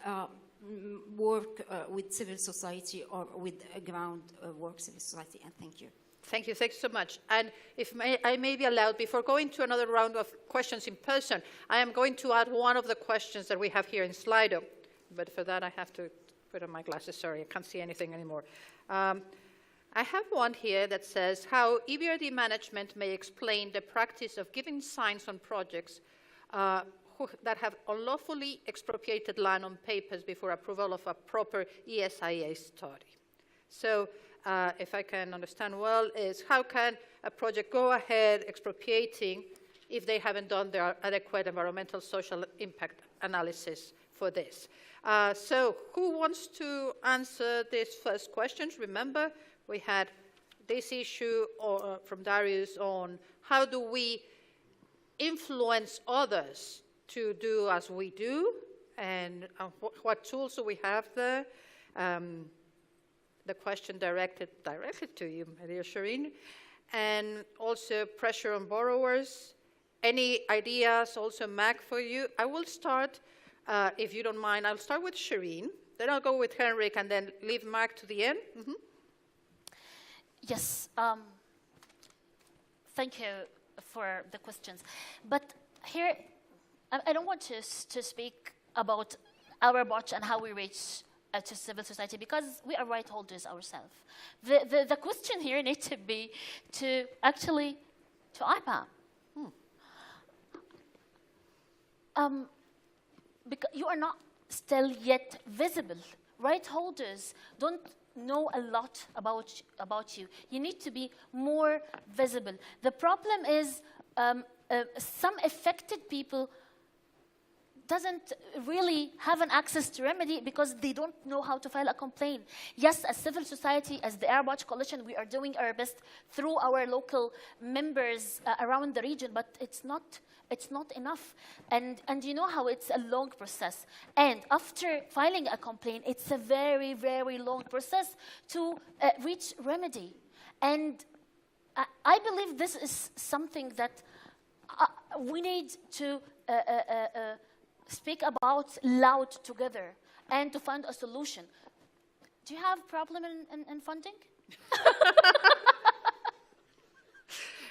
work with civil society or with ground work civil society? And thank you. Thank you. Thanks so much. And if I may be allowed, before going to another round of questions in person, I am going to add one of the questions that we have here in Slido. But for that, I have to put on my glasses. Sorry, I can't see anything anymore. I have one here that says how EBRD management may explain the practice of giving signs on projects that have unlawfully expropriated land on papers before approval of a proper ESIA study. So, if I can understand well, is how can a project go ahead expropriating if they haven't done their adequate environmental social impact analysis for this? So who wants to answer these first questions? Remember, we had this issue from Darius on how do we influence others to do as we do, and what tools do we have there? The question directed to you, my dear Shireen, and also pressure on borrowers. Any ideas, also Mac, for you? I will start, if you don't mind, I'll start with Shireen, then I'll go with Henrik, and then leave Mac to the end. Mm-hmm. Yes, thank you for the questions. But here, I don't want to speak about our watch and how we reach to civil society, because we are right holders ourselves. The question here needs to be to IPAM. Because you are not still yet visible. Right holders don't know a lot about you. You need to be more visible. The problem is some affected people doesn't really have an access to remedy because they don't know how to file a complaint. Yes, as civil society, as the Arab Watch Coalition, we are doing our best through our local members around the region, but it's not enough. And you know how it's a long process. And after filing a complaint, it's a very, very long process to reach remedy. And I believe this is something that we need to speak about loud together and to find a solution. Do you have a problem in funding?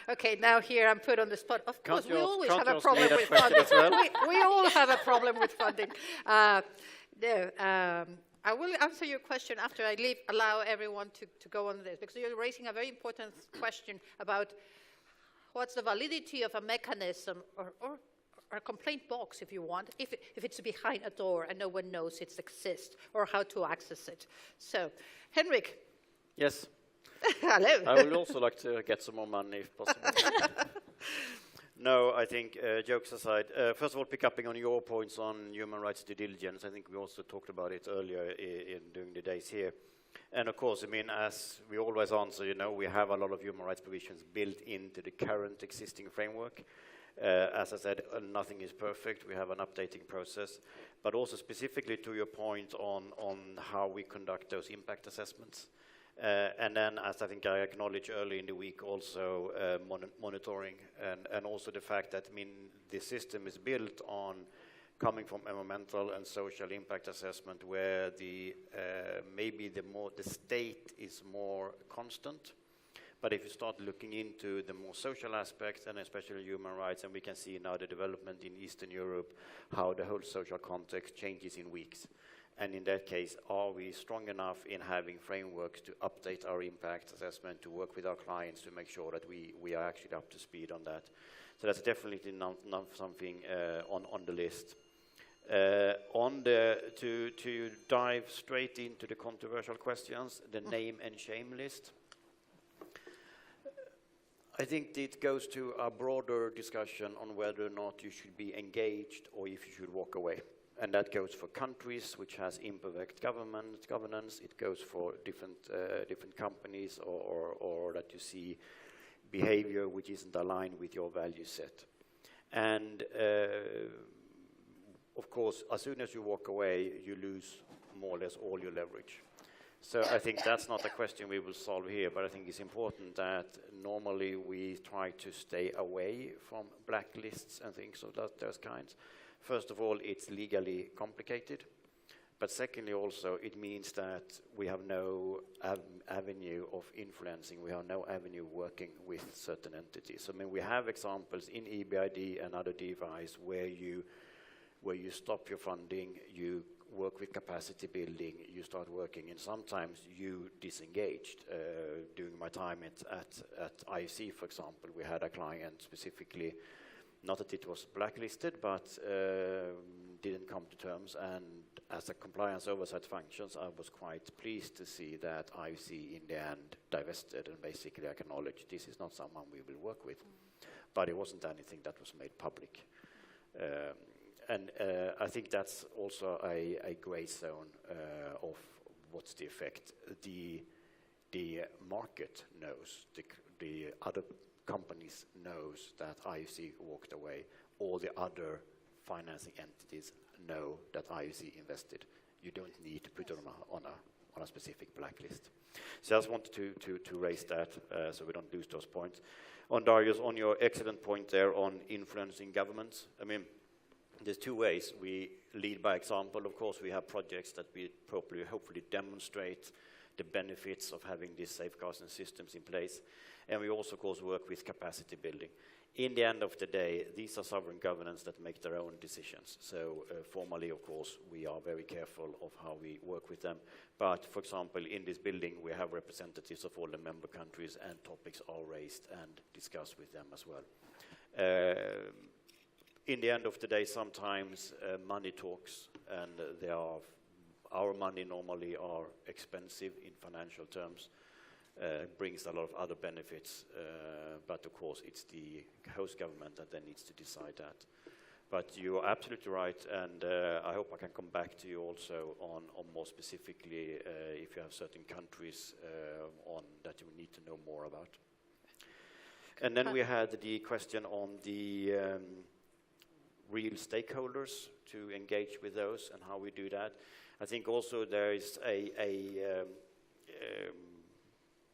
Okay, now here I'm put on the spot. Of course, we always have a Can't problem you with ask me that question funding. as well? We all have a problem with funding. I will answer your question after I allow everyone to go on this, because you're raising a very important question about what's the validity of a mechanism, or a complaint box, if you want, if it's behind a door and no one knows it exists or how to access it. So, Henrik. Yes. Hello. I would also like to get some more money if possible. No, I think, jokes aside, first of all, pick up on your points on human rights due diligence. I think we also talked about it earlier during the days here. And of course, I mean, as we always answer, we have a lot of human rights provisions built into the current existing framework. As I said, nothing is perfect. We have an updating process. But also specifically to your point on how we conduct those impact assessments. And then, as I think I acknowledged early in the week, also monitoring and also the fact that, the system is built on coming from environmental and social impact assessment where maybe the state is more constant. But if you start looking into the more social aspects and especially human rights, and we can see now the development in Eastern Europe, how the whole social context changes in weeks. And in that case, are we strong enough in having frameworks to update our impact assessment, to work with our clients to make sure that we are actually up to speed on that? So that's definitely not something on the list. To dive straight into the controversial questions, the name and shame list. I think it goes to a broader discussion on whether or not you should be engaged or if you should walk away. And that goes for countries which has imperfect governance. It goes for different companies or that you see behavior which isn't aligned with your value set. And of course, as soon as you walk away, you lose more or less all your leverage. So I think that's not a question we will solve here, but I think it's important that normally we try to stay away from blacklists and things of those kinds. First of all, it's legally complicated. But secondly, also, it means that we have no avenue of influencing. We have no avenue working with certain entities. I mean, we have examples in EBRD and other DFIs where you stop your funding, you work with capacity building, you start working, and sometimes you disengaged. During my time at IFC, for example, we had a client specifically, not that it was blacklisted, but didn't come to terms, and as a compliance oversight functions, I was quite pleased to see that IFC in the end divested and basically acknowledged this is not someone we will work with. But it wasn't anything that was made public. And I think that's also a gray zone of what's the effect. The market knows, the other companies knows that IFC walked away, or the other financing entities know that IFC invested. You don't need to put it on a specific blacklist. So I just wanted to raise that so we don't lose those points. On Darius, on your excellent point there on influencing governments, I mean, there's two ways. We lead by example. Of course, we have projects that we hopefully demonstrate the benefits of having these safeguards and systems in place. And we also, of course, work with capacity building. In the end of the day, these are sovereign governments that make their own decisions. So formally, of course, we are very careful of how we work with them. But, for example, in this building, we have representatives of all the member countries, and topics are raised and discussed with them as well. In the end of the day, sometimes money talks, and our money normally are expensive in financial terms. Brings a lot of other benefits, but of course it's the host government that then needs to decide that. But you are absolutely right, and I hope I can come back to you also on more specifically if you have certain countries on that you need to know more about. And then we had the question on the real stakeholders, to engage with those and how we do that. I think also there is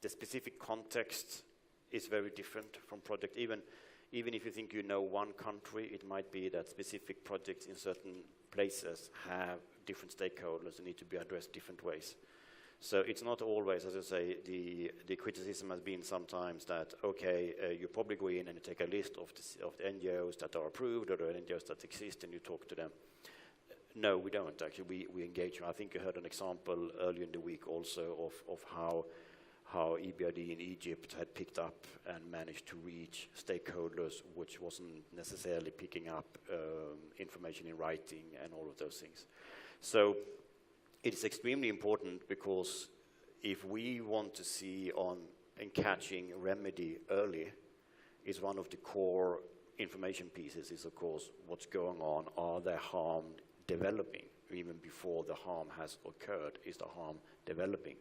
the specific context is very different from project. Even if you think you know one country, it might be that specific projects in certain places have different stakeholders and need to be addressed different ways. So it's not always, as I say, the criticism has been sometimes that, okay, you probably go in and you take a list of the NGOs that are approved or the NGOs that exist and you talk to them. No, we don't actually. We engage. I think you heard an example earlier in the week also of how EBRD in Egypt had picked up and managed to reach stakeholders which wasn't necessarily picking up information in writing and all of those things. So it's extremely important, because if we want to see on and catching remedy early, is one of the core information pieces is, of course, what's going on. Are there harm developing? Even before the harm has occurred, is the harm developing?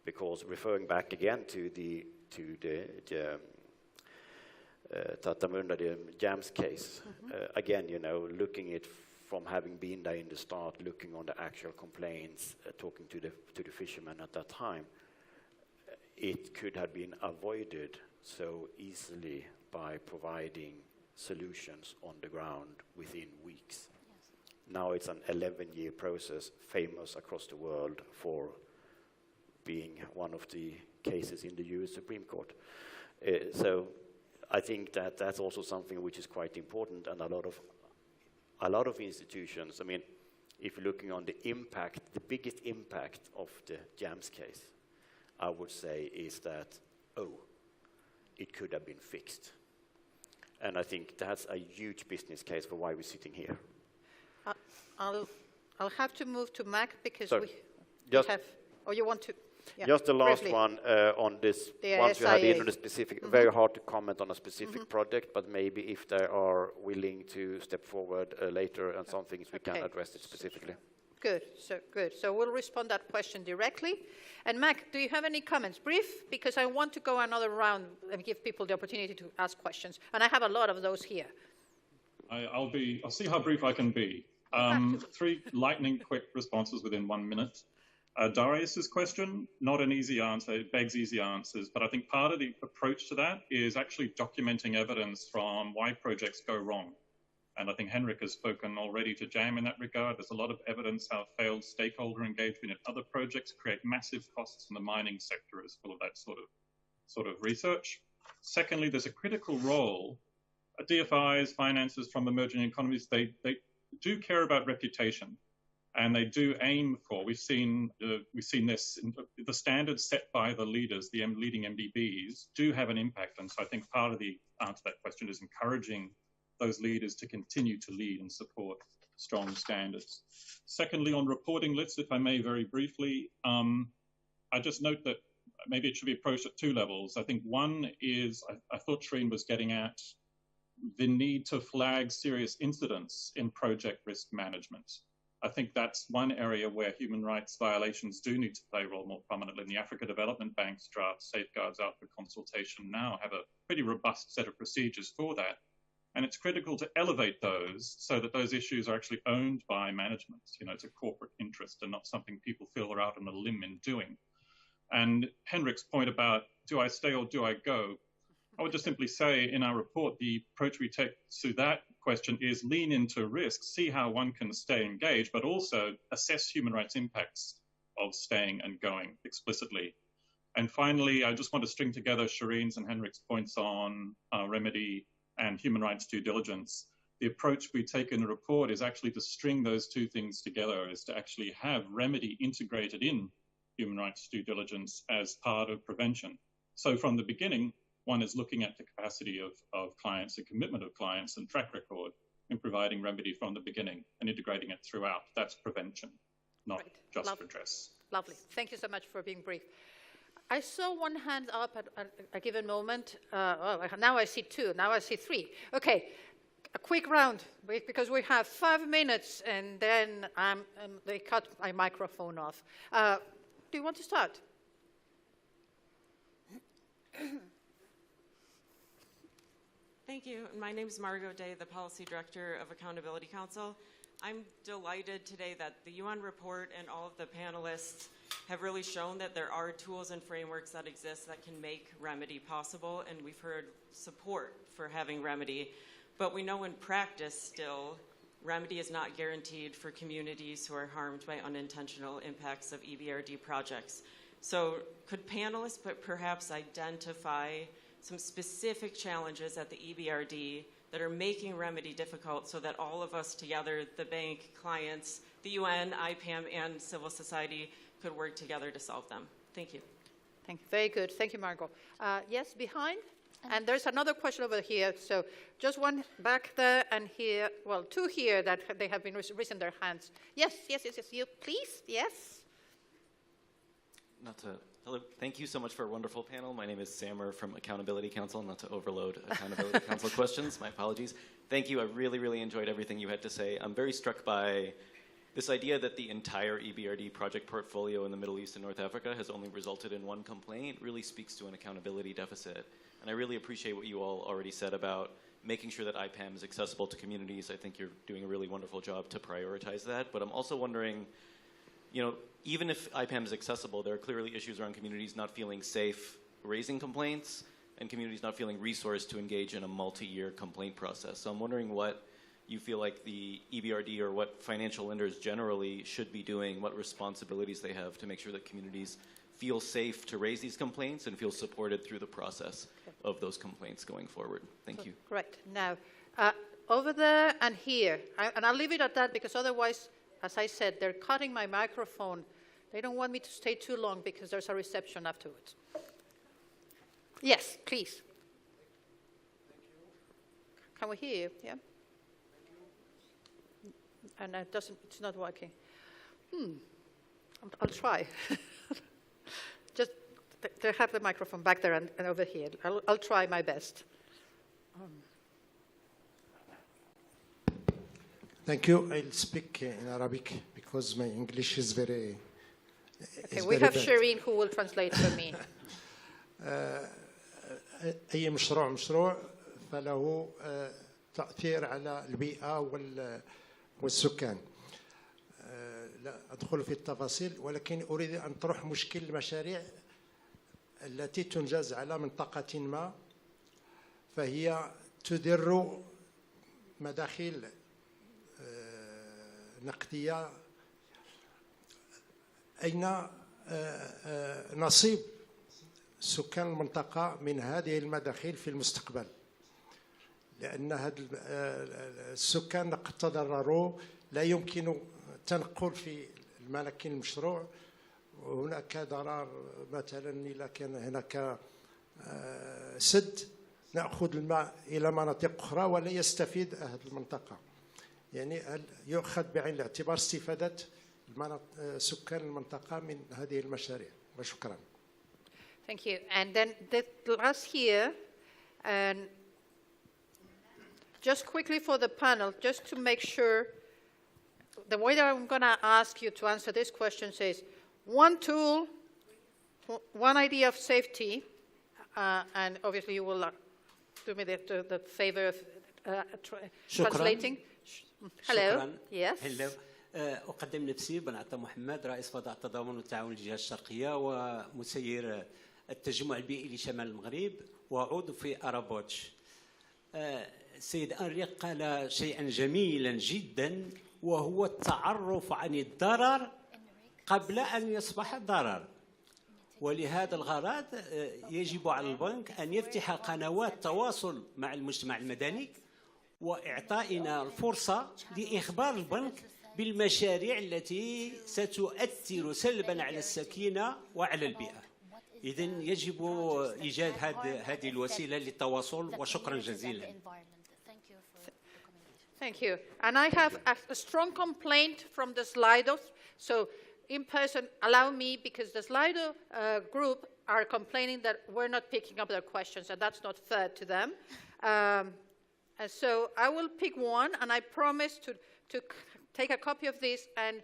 Because referring back again to the Tatamunda, the JAMS case, again, you know, looking at from having been there in the start, looking on the actual complaints, talking to the fishermen at that time, it could have been avoided so easily by providing solutions on the ground within weeks. Yes. Now it's an 11-year process, famous across the world for being one of the cases in the US Supreme Court. So I think that that's also something which is quite important, and a lot of institutions, I mean, if you're looking on the impact, the biggest impact of the JAMS case, I would say, is that, it could have been fixed. And I think that's a huge business case for why we're sitting here. I'll have to move to Mac, because so we just have, or you want to? Yeah, just the last briefly. one on this, The once you had SIA. into the specific, very hard to comment on a specific project, but maybe if they are willing to step forward later and some things we can address it specifically. Good, so we'll respond that question directly. And Mac, do you have any comments? Brief, because I want to go another round and give people the opportunity to ask questions. And I have a lot of those here. I'll see how brief I can be. 3 lightning quick responses within 1 minute. Darius's question, not an easy answer, it begs easy answers, but I think part of the approach to that is actually documenting evidence from why projects go wrong. And I think Henrik has spoken already to JAM in that regard. There's a lot of evidence how failed stakeholder engagement in other projects create massive costs, and the mining sector is full of that sort of research. Secondly, there's a critical role. DFIs, finances from emerging economies, they do care about reputation, and they do aim for. We've seen this in the standards set by the leaders, the leading MDBs, do have an impact. And so I think part of the answer to that question is encouraging those leaders to continue to lead and support strong standards. Secondly, on reporting lists, if I may very briefly, I just note that maybe it should be approached at 2 levels. I think one is, I thought Shreen was getting at the need to flag serious incidents in project risk management. I think that's one area where human rights violations do need to play a role more prominently. The Africa Development Bank's draft safeguards out for consultation now have a pretty robust set of procedures for that. And it's critical to elevate those so that those issues are actually owned by management. You know, it's a corporate interest and not something people feel they're out on a limb in doing. And Henrik's point about, do I stay or do I go? I would just simply say in our report, the approach we take to that question is lean into risk, see how one can stay engaged, but also assess human rights impacts of staying and going explicitly. And finally, I just want to string together Shireen's and Henrik's points on remedy and human rights due diligence. The approach we take in the report is actually to string those 2 things together, is to actually have remedy integrated in human rights due diligence as part of prevention. So from the beginning, one is looking at the capacity of clients, the commitment of clients, and track record in providing remedy from the beginning and integrating it throughout. That's prevention, not just redress. Lovely. Thank you so much for being brief. I saw one hand up at a given moment. Now I see 2. Now I see 3. Okay, a quick round, because we have 5 minutes, and then they cut my microphone off. Do you want to start? Thank you. My name is Margot Day, the Policy Director of Accountability Council. I'm delighted today that the UN report and all of the panelists have really shown that there are tools and frameworks that exist that can make remedy possible, and we've heard support for having remedy. But we know in practice still, remedy is not guaranteed for communities who are harmed by unintentional impacts of EBRD projects. So could panelists perhaps identify some specific challenges at the EBRD that are making remedy difficult so that all of us together, the bank, clients, the UN, IPAM, and civil society, could work together to solve them? Thank you. Thank you. Very good. Thank you, Margot. Yes, behind? And there's another question over here. So just one back there and here. Well, two here that they have been raising their hands. Yes, yes, yes, yes. You, please? Yes? Hello, thank you so much for a wonderful panel. My name is Samer from Accountability Council, not to overload Accountability Council questions, my apologies. Thank you, I really, really enjoyed everything you had to say. I'm very struck by this idea that the entire EBRD project portfolio in the Middle East and North Africa has only resulted in one complaint. It really speaks to an accountability deficit. And I really appreciate what you all already said about making sure that IPAM is accessible to communities. I think you're doing a really wonderful job to prioritize that. But I'm also wondering, you know, even if IPAM is accessible, there are clearly issues around communities not feeling safe raising complaints and communities not feeling resourced to engage in a multi-year complaint process. So I'm wondering what you feel like the EBRD or what financial lenders generally should be doing, what responsibilities they have to make sure that communities feel safe to raise these complaints and feel supported through the process of those complaints going forward. Thank you. Correct. Now, over there and here, and I'll leave it at that because otherwise, as I said, they're cutting my microphone. They don't want me to stay too long because there's a reception afterwards. Yes, please. Can we hear you? Yeah. And it's not working. I'll try. Just they have the microphone back there and over here. I'll try my best. Thank you. I'll speak in Arabic because my English is very. Okay, we have Shireen who will translate for me. أي مشروع فله تأثير على البيئة والسكان. لا أدخل في التفاصيل ولكن أريد أن أطرح مشكل المشاريع التي تنجز على منطقة ما فهي تدر مداخيل نقدية. أين نصيب سكان المنطقة من هذه المداخيل في المستقبل؟ لأن هذا السكان قد تضرروا، لا يمكن التنقل في الملاكين المشروع، وهناك ضرر مثلا إذا كان هناك سد نأخذ الماء إلى مناطق أخرى ولا يستفيد أهل المنطقة. يعني هل يؤخذ بعين الاعتبار استفادة سكان المنطقة من هذه المشاريع؟ وشكرا. Thank you. And then the last here, and just quickly for the panel, just to make sure, the way that I'm going to ask you to answer this question is one tool, one idea of safety, and obviously you will do me the favor of translating. Hello. Yes. Hello. أقدم نفسي بن عطا محمد رئيس فضاء التضامن والتعاون الجهة الشرقية ومسير التجمع البيئي لشمال المغرب وعضو في أرابوتش. السيد أنريق قال شيئا جميلا جدا وهو التعرف عن الضرر قبل أن يصبح ضرر. ولهذا الغرض يجب على البنك أن يفتح قنوات تواصل مع المجتمع المدني وإعطائنا الفرصة لإخبار البنك بالمشاريع التي ستؤثر سلبا على السكينة وعلى البيئة. إذن يجب إيجاد هذه الوسيلة للتواصل وشكرا جزيلا. Thank you. And I have a strong complaint from the Slido. So in person, allow me, because the Slido group are complaining that we're not picking up their questions, and that's not fair to them. And so I will pick one, and I promise to take a copy of this and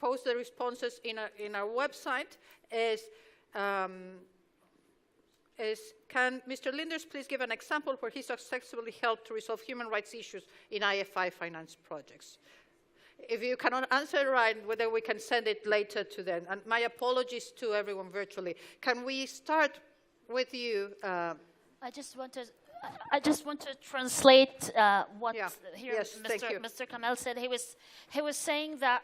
post the responses in our website. Can Mr. Linders please give an example where he successfully helped to resolve human rights issues in IFI finance projects? If you cannot answer right, whether we can send it later to them. And my apologies to everyone virtually. Can we start with you? I just want to translate what here yes, Mr. Kamel said. He was saying that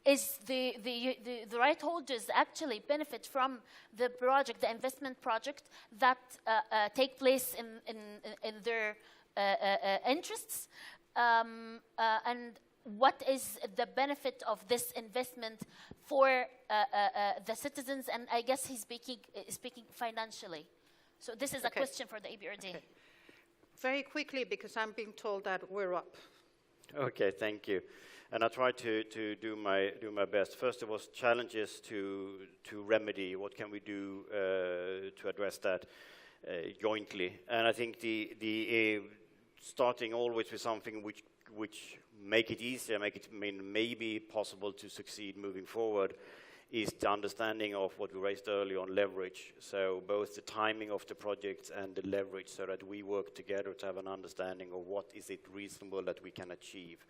is the right holders actually benefit from the project, the investment project that take place in their interests, and what is the benefit of this investment for the citizens? And I guess he's speaking financially. So this is a question for the EBRD. Okay. Very quickly, because I'm being told that we're up. Okay, thank you. And I try to do my best. First of all, challenges to remedy. What can we do to address that jointly? And I think the starting always with something which make it easier, make it maybe possible to succeed moving forward, is the understanding of what we raised earlier on leverage. So both the timing of the projects and the leverage, so that we work together to have an understanding of what is it reasonable that we can achieve.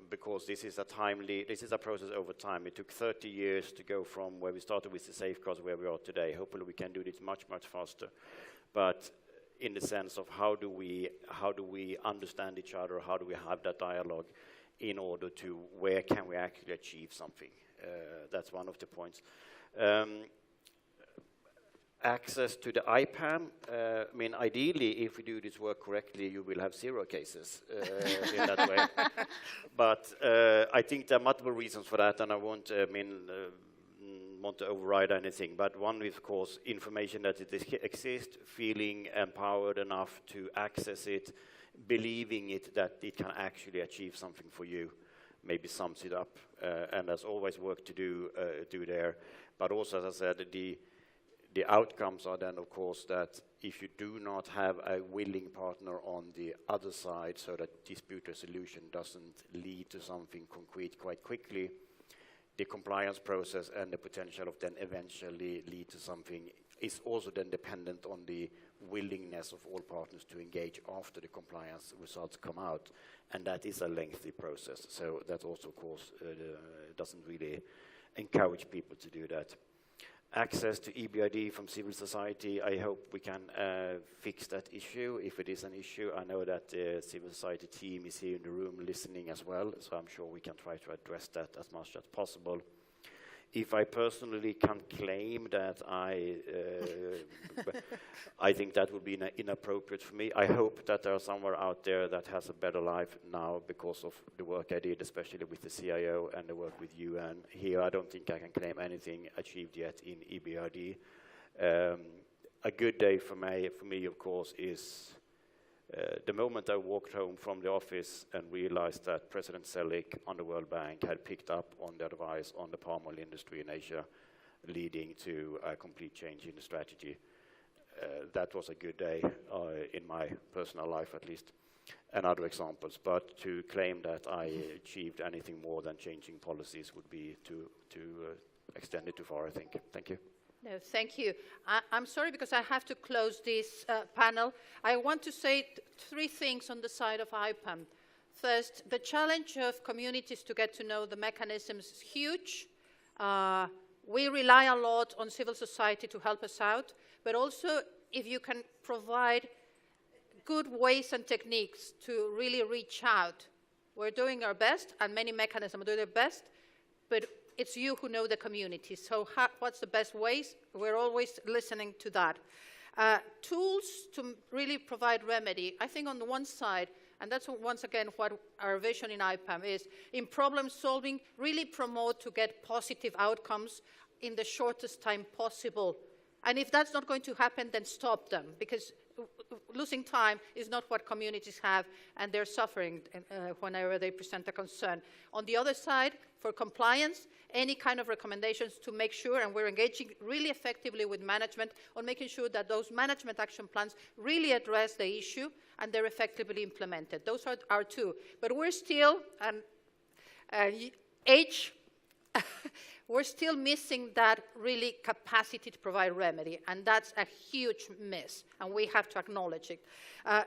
Because this is a process over time. It took 30 years to go from where we started with the safeguards where we are today. Hopefully we can do this much faster. But in the sense of how do we understand each other, how do we have that dialogue in order to where can we actually achieve something. That's one of the points. Access to the IPAM, ideally, if we do this work correctly, you will have 0 cases in that way. But I think there are multiple reasons for that, and I won't want to override anything. But one is, of course, information that it exists, feeling empowered enough to access it, believing it that it can actually achieve something for you. Maybe sums it up, and there's always work to do there. But also, as I said, the outcomes are then, of course, that if you do not have a willing partner on the other side, so that dispute resolution doesn't lead to something concrete quite quickly, the compliance process and the potential of then eventually lead to something is also then dependent on the willingness of all partners to engage after the compliance results come out. And that is a lengthy process. So that also, of course, doesn't really encourage people to do that. Access to EBRD from civil society, I hope we can fix that issue, if it is an issue. I know that the civil society team is here in the room listening as well, so I'm sure we can try to address that as much as possible. If I personally can claim that I think that would be inappropriate for me. I hope that there are somewhere out there that has a better life now because of the work I did, especially with the CIO and the work with UN. Here, I don't think I can claim anything achieved yet in EBRD. A good day for me, of course, is the moment I walked home from the office and realized that President Selig on the World Bank had picked up on the advice on the palm oil industry in Asia, leading to a complete change in the strategy. That was a good day in my personal life, at least, and other examples. But to claim that I achieved anything more than changing policies would be to extend it too far, I think. Thank you. No, thank you. I'm sorry because I have to close this panel. I want to say 3 things on the side of IPAM. First, the challenge of communities to get to know the mechanisms is huge. We rely a lot on civil society to help us out, but also if you can provide good ways and techniques to really reach out. We're doing our best, and many mechanisms are doing their best, but it's you who know the community. So what's the best ways? We're always listening to that. Tools to really provide remedy. I think on the one side, and that's once again what our vision in IPAM is, in problem solving, really promote to get positive outcomes in the shortest time possible. And if that's not going to happen, then stop them, because losing time is not what communities have, and they're suffering whenever they present a concern. On the other side, for compliance, any kind of recommendations to make sure, and we're engaging really effectively with management on making sure that those management action plans really address the issue and they're effectively implemented. Those are our 2. But we're still, we're still missing that really capacity to provide remedy, and that's a huge miss, and we have to acknowledge it.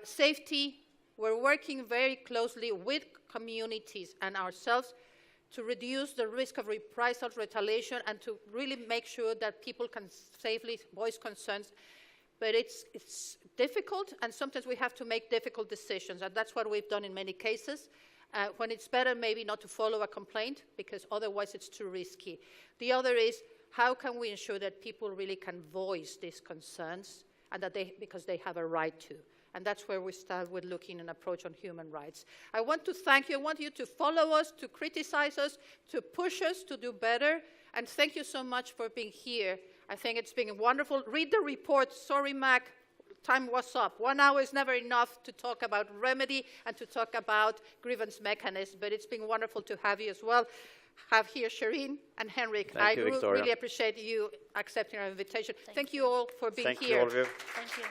Safety, we're working very closely with communities and ourselves to reduce the risk of reprisal, retaliation, and to really make sure that people can safely voice concerns. But it's difficult, and sometimes we have to make difficult decisions, and that's what we've done in many cases. When it's better maybe not to follow a complaint, because otherwise it's too risky. The other is, how can we ensure that people really can voice these concerns, and that because they have a right to. And that's where we start with looking an approach on human rights. I want to thank you. I want you to follow us, to criticize us, to push us to do better. And thank you so much for being here. I think it's been wonderful. Read the report. Sorry, Mac, time was up. 1 hour is never enough to talk about remedy and to talk about grievance mechanisms, but it's been wonderful to have you as well. Have here Shireen and Henrik. Thank you, Victoria. really appreciate you accepting our invitation. Thank you all for being Thank here. you, all of you. Thank you.